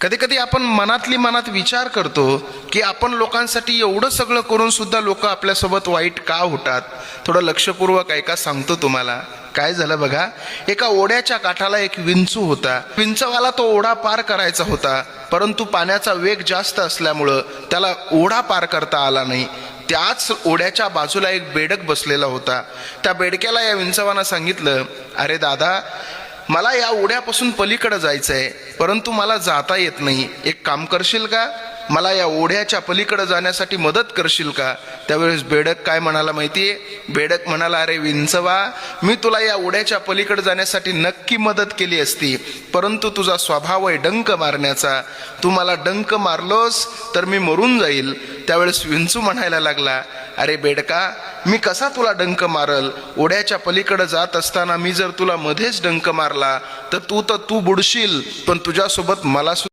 कधी कधी आपण मनातली मनात विचार करतो की आपण लोकांसाठी एवढं सगळं करून सुद्धा लोक आपल्यासोबत वाईट का होतात. थोडं लक्षपूर्वक ऐका, सांगतो तुम्हाला. काय झालं बघा, एका ओढ्याच्या काठाला एक विंचू होता. विंचवाला तो ओढा पार करायचा होता, परंतु पाण्याचा वेग जास्त असल्यामुळं त्याला ओढा पार करता आला नाही. त्याच ओढ्याच्या बाजूला एक बेडक बसलेला होता. त्या बेडक्याला या विंचवानं सांगितलं, अरे दादा, मला या ओढ्यापासून पलीकडे जायचं आहे, परंतु मला जाता येत नाही. एक काम करशील का, मला या ओढ्याच्या पलीकडे जाण्यासाठी मदत करशील का. त्यावेळेस बेडक काय म्हणाला माहितीये, बेडक म्हणाला, अरे विंचवा, मी तुला या ओढ्याच्या पलीकडे जाण्यासाठी नक्की मदत केली असती, परंतु तुझा स्वभाव आहे डंक मारण्याचा. तू मला डंक मारलोस तर मी मरून जाईल. त्यावेळेस विंचू म्हणायला लागला, अरे बेडका, मी कसा तुला डंक मारल. ओढ्याच्या पलीकडे जात असताना मी जर तुला मध्येच डंक मारला तर तू बुडशील, पण तुझ्यासोबत मला